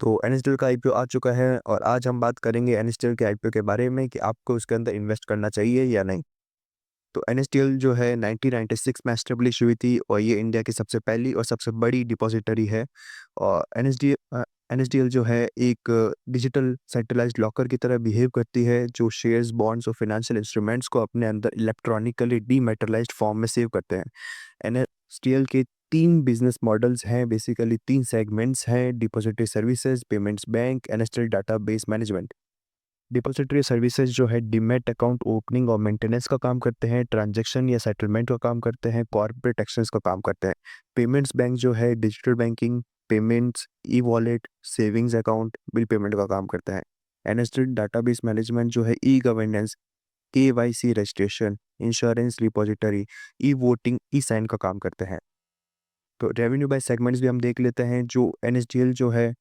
तो एनएसडीएल का आईपीओ आ चुका है और आज हम बात करेंगे एनएसडीएल के आईपीओ के बारे में कि आपको उसके अंदर इन्वेस्ट करना चाहिए या नहीं। तो एनएसडीएल जो है 1996 में एस्टेब्लिश हुई थी और ये इंडिया की सबसे पहली और सबसे बड़ी डिपॉजिटरी है। और एनएसडीएल जो है एक डिजिटल सेंट्रलाइज्ड लॉकर की तरह बिहेव करती है जो शेयर्स, बॉन्ड्स और फाइनेंशियल इंस्ट्रूमेंट्स को अपने अंदर इलेक्ट्रॉनिकली डीमेटेरियलाइज्ड फॉर्म में सेव करते हैं। एनएसडीएल के 3 बिज़नेस मॉडल्स हैं, बेसिकली 3 सेगमेंट्स हैं: depository services, payments bank, NSDL database management. Depository services जो है डीमैट अकाउंट ओपनिंग और मेंटेनेंस का काम करते हैं, ट्रांजैक्शन या सेटलमेंट का काम करते हैं, कॉर्पोरेट एक्शंस का काम करते हैं। पेमेंट्स बैंक जो है digital banking, payments, e-wallet, savings account, bill payment का काम करता है। एनएसडीएल डाटाबेस मैनेजमेंट जो है e-governance, KYC registration, insurance repository, e-voting, e-sign का काम करते हैं। तो रेवेन्यू बाय सेगमेंट्स भी हम देख लेते हैं। जो एनएसडीएल जो है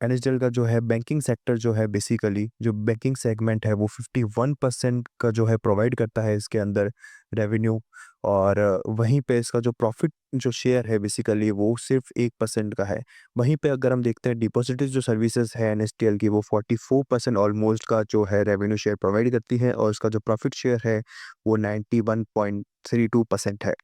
एनएसडीएल का जो है बैंकिंग सेक्टर जो है, बेसिकली जो बैंकिंग सेगमेंट है वो 51% का जो है प्रोवाइड करता है इसके अंदर रेवेन्यू। और वहीं पे इसका जो प्रॉफिट जो शेयर है बेसिकली वो सिर्फ 1% का है। वहीं पे अगर हम देखते हैं डिपॉजिटरी जो सर्विसेज है एनएसडीएल की, वो 44% ऑलमोस्ट का जो है रेवेन्यू शेयर प्रोवाइड करती है और इसका जो प्रॉफिट शेयर है वो 91.32% है।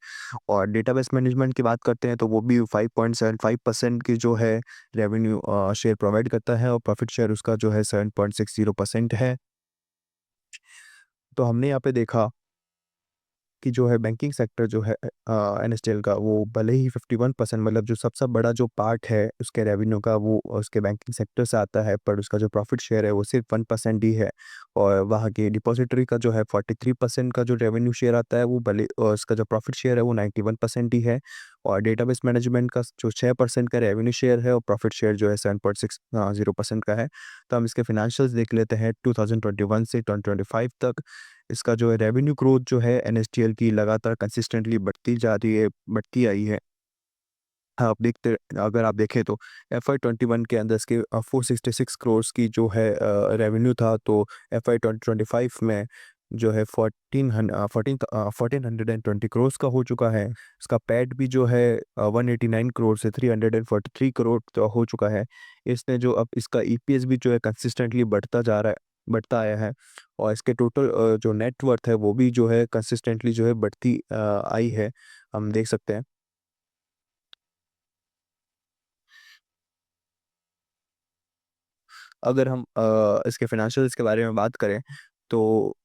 और डेटाबेस मैनेजमेंट की बात करते हैं तो वो भी 5.75% की जो है रेवेन्यू शेयर प्रोवाइड करता है और प्रॉफिट शेयर उसका जो है 7.60% है। तो हमने यहाँ पे देखा कि जो है बैंकिंग सेक्टर जो है एनएसडीएल का, वो भले ही 51% मतलब जो सबसे बड़ा जो पार्ट है उसके रेवेन्यू का वो उसके बैंकिंग सेक्टर से आता है, पर उसका जो प्रॉफिट शेयर है वो सिर्फ 1% ही है। और वहाँ की डिपॉजिटरी का जो है 43% का जो रेवेन्यू शेयर आता है वो भले उसका जो प्रॉफिट शेयर है वो 91% ही है। और डेटाबेस मैनेजमेंट का जो 6% का रेवेन्यू शेयर है और प्रॉफिट शेयर जो है 7.60% का है। तो हम इसके फिनेंशियल्स देख लेते हैं 2021 से 2025 तक। इसका जो है रेवेन्यू ग्रोथ जो है एनएसडीएल की लगातार कंसिस्टेंटली बढ़ती जा रही है, बढ़ती आई है। हाँ, अगर आप देखें तो एफआई 21 के अंदर इसके 466 करोड़ की जो है रेवेन्यू था, तो एफआई 2025 में जो है 1420 करोड़ का हो चुका है। इसका पैट भी जो है 189 करोड़ से 343 करोड़ तो हो चुका है। इसने जो अब इसका ईपीएस भी जो है कंसिस्टेंटली बढ़ता जा रहा है, बढ़ता आया है। और इसके टोटल जो नेटवर्थ है वो भी जो है कंसिस्टेंटली जो है बढ़ती आई है, हम देख सकते हैं। अगर हम इसके फाइनेंशियल्स के बारे में बात करें तो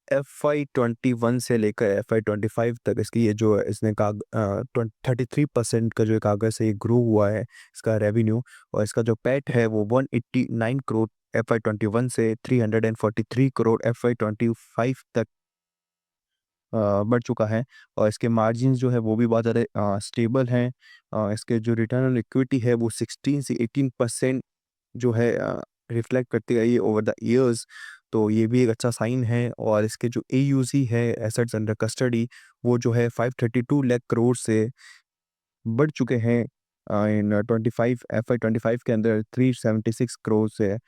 एफ आई 21 से लेकर एफ आई 25 तक इसकी ये जो है इसने 33% का जो कागज से ये ग्रो हुआ है इसका रेवेन्यू। और इसका जो पैट है वो 189 करोड़ एफ आई 21 से 343 करोड़ एफ आई 25 तक बढ़ चुका है। और इसके मार्जिन जो है वो भी बहुत ज़्यादा स्टेबल हैं। इसके जो रिटर्न ऑन इक्विटी है वो 16 से 18% जो है रिफ्लेक्ट करती रही है ओवर द इयर्स। तो ये भी एक अच्छा साइन है। और इसके जो एयूसी है, एसेट्स अंडर कस्टडी, वो जो है 532 लाख करोड़ से बढ़ चुके हैं इन 25 एफ आई 25 के अंदर 376 करोड़ से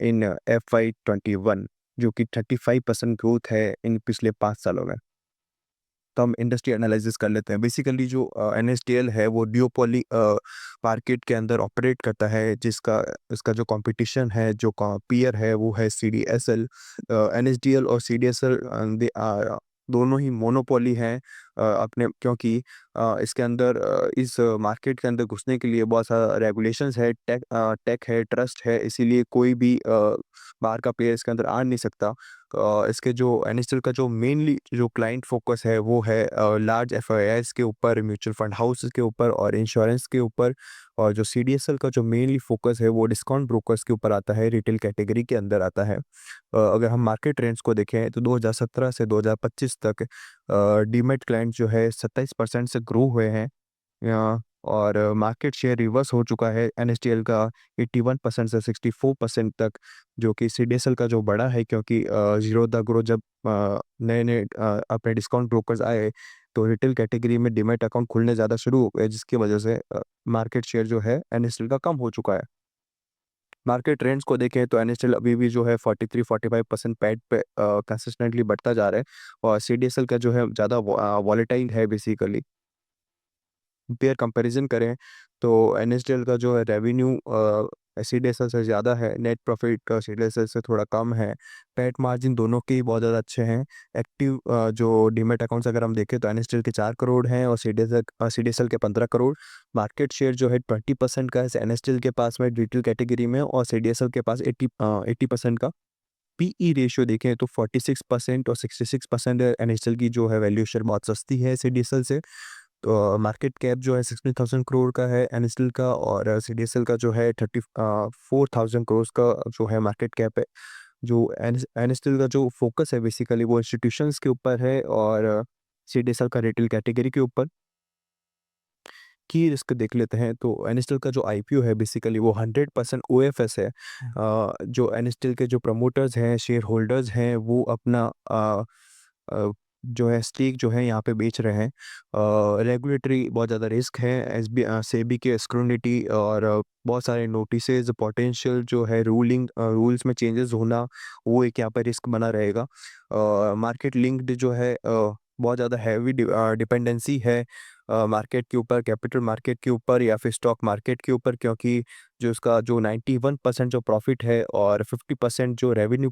इन एफ आई 21, जो कि 35% ग्रोथ है इन पिछले 5 सालों में। तो हम इंडस्ट्री एनालिसिस कर लेते हैं। बेसिकली जो एनएसडीएल है वो डिओपोली मार्केट के अंदर ऑपरेट करता है, जिसका इसका जो कंपटीशन है, जो पीयर है वो है सीडीएसएल। एनएसडीएल और सीडीएसएल दे दोनों ही मोनोपोली हैं अपने, क्योंकि इसके अंदर इस मार्केट के अंदर घुसने के लिए बहुत सारा रेगुलेशंस है, टेक है, ट्रस्ट है, इसीलिए कोई भी बाहर का प्लेयर इसके अंदर आ नहीं सकता। इसके जो एनएसडीएल का जो मेनली जो क्लाइंट फोकस है वो है लार्ज एफआईआईस के ऊपर, म्यूचुअल फंड हाउसेस के ऊपर और इंश्योरेंस के ऊपर। और जो सीडीएसएल का जो मेनली फोकस है वो डिस्काउंट ब्रोकर्स के ऊपर आता है, रिटेल कैटेगरी के अंदर आता है। अगर हम मार्केट ट्रेंड्स को देखें तो 2017 से 2025 तक डीमैट क्लाइंट जो है 27% से ग्रो हुए हैं। और मार्केट शेयर रिवर्स हो चुका है एनएसडीएल का 81% से 64% तक, जो कि सीडीएसएल का जो बड़ा है, क्योंकि जीरो द ग्रो जब नए-नए अपने डिस्काउंट ब्रोकर्स आए तो रिटेल कैटेगरी में डीमैट अकाउंट खुलने ज़्यादा शुरू हो गए, जिसकी वजह से मार्केट शेयर जो है एनएसडीएल का कम हो चुका है। मार्केट ट्रेंड्स को देखें तो एनएसडीएल अभी भी जो है 43-45% पैड पे कंसिस्टेंटली बढ़ता जा रहा है। और सीडीएसएल का जो है ज़्यादा वॉलेटाइल है बेसिकली। पेयर कंपैरिजन करें तो एनएसडीएल का जो है रेवेन्यू सीडीएसएल से ज़्यादा है, नेट प्रॉफिट सीडीएसएल से थोड़ा कम है, पैट मार्जिन दोनों के ही बहुत ज़्यादा अच्छे हैं। एक्टिव जो डीमैट अकाउंट्स अगर हम देखें तो एनएसडीएल के 4 करोड़ हैं और सीडीएसएल के 15 करोड़। मार्केट शेयर जो है 20% का है एनएसडीएल के पास में रिटेल कैटेगरी में, और सीडीएसएल के पास 80% का। पीई रेशियो देखें तो 46% और 66% है। एनएसडीएल की जो है वैल्यूएशन बहुत सस्ती है सीडीएसएल से। तो मार्केट कैप जो है 16,000 करोड़ का है एनएसडीएल का, और सीडीएसएल का जो है 34,000 करोड़ का जो है मार्केट कैप है। जो एनएसडीएल का जो फोकस है बेसिकली वो इंस्टीट्यूशंस के ऊपर है, और सीडीएसएल का रिटेल कैटेगरी के ऊपर। की रिस्क देख लेते हैं तो एनएसडीएल का जो आईपीओ है बेसिकली वो 100% ओएफएस है। जो एनएसडीएल के जो प्रमोटर्स हैं, शेयर होल्डर्स हैं, वो अपना अ, जो है स्टेक जो है यहाँ पे बेच रहे हैं। रेगुलेटरी बहुत ज़्यादा रिस्क है, सेबी के स्क्रूनिटी और बहुत सारे नोटिसेज, पोटेंशियल जो है रूल्स में चेंजेस होना, वो एक यहाँ पर रिस्क बना रहेगा। मार्केट लिंक्ड जो है बहुत ज़्यादा हैवी डिपेंडेंसी है मार्केट के ऊपर, कैपिटल मार्केट के ऊपर या फिर स्टॉक मार्केट के ऊपर, क्योंकि जो इसका जो 91% जो प्रॉफिट है और 50% जो रेवेन्यू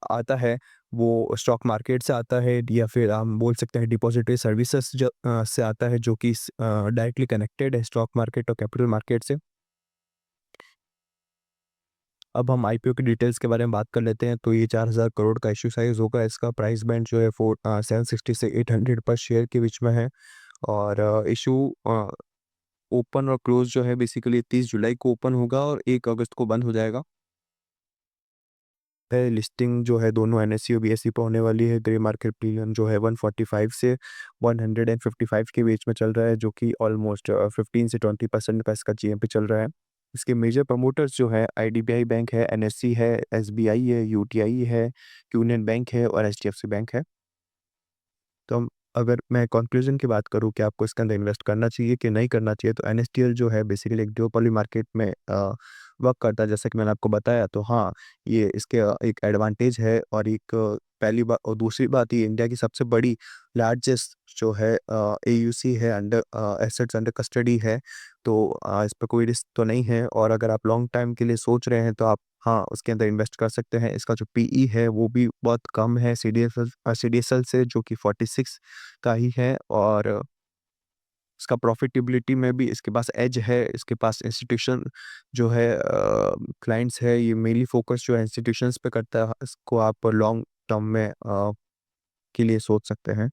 आता है वो स्टॉक मार्केट से आता है, या फिर हम बोल सकते हैं डिपॉजिटरी सर्विसेज से आता है, जो कि डायरेक्टली कनेक्टेड है स्टॉक मार्केट और कैपिटल मार्केट से। अब हम आईपीओ की डिटेल्स के बारे में बात कर लेते हैं। तो ये 4,000 करोड़ का इश्यू साइज़ होगा। इसका प्राइस बैंड जो है 760 से 800 पर शेयर के बीच में है, और इश्यू ओपन और क्लोज़ जो है बेसिकली 30 जुलाई को ओपन होगा और 1 अगस्त को बंद हो जाएगा। है लिस्टिंग जो है दोनों एनएसई और बीएसई पे होने वाली है। ग्रे मार्केट प्रीमियम जो है 145 से 155 के बीच में चल रहा है, जो कि ऑलमोस्ट 15 से 20% का इसका जीएमपी चल रहा है। इसके मेजर प्रमोटर्स जो है आईडीबीआई बैंक है, एनएससी है, एसबीआई है, यूटीआई है, यूनियन बैंक है और एचडीएफसी बैंक है। तो अगर मैं कंक्लूजन की बात करूँ कि आपको इसके अंदर इन्वेस्ट करना चाहिए कि नहीं करना चाहिए, तो एनएसटीएल जो है बेसिकली एक ड्यूओपोली मार्केट में वर्क करता है, जैसा कि मैंने आपको बताया। तो हाँ, ये इसके एक एडवांटेज है, और एक पहली बात, और दूसरी बात ये इंडिया की सबसे बड़ी लार्जेस्ट जो है एयूसी है, अंडर एसेट्स अंडर कस्टडी है। तो इस पर कोई रिस्क तो नहीं है, और अगर आप लॉन्ग टाइम के लिए सोच रहे हैं तो आप हाँ, उसके अंदर इन्वेस्ट कर सकते हैं। इसका जो पीई है वो भी बहुत कम है सीडीएसएल से, जो कि 46 का ही है, और इसका प्रॉफिटेबिलिटी में भी इसके पास एज है। इसके पास इंस्टीट्यूशन जो है क्लाइंट्स है, ये मेनली फोकस जो है इंस्टीट्यूशंस पे करता है। इसको आप लॉन्ग टर्म में के लिए सोच सकते हैं।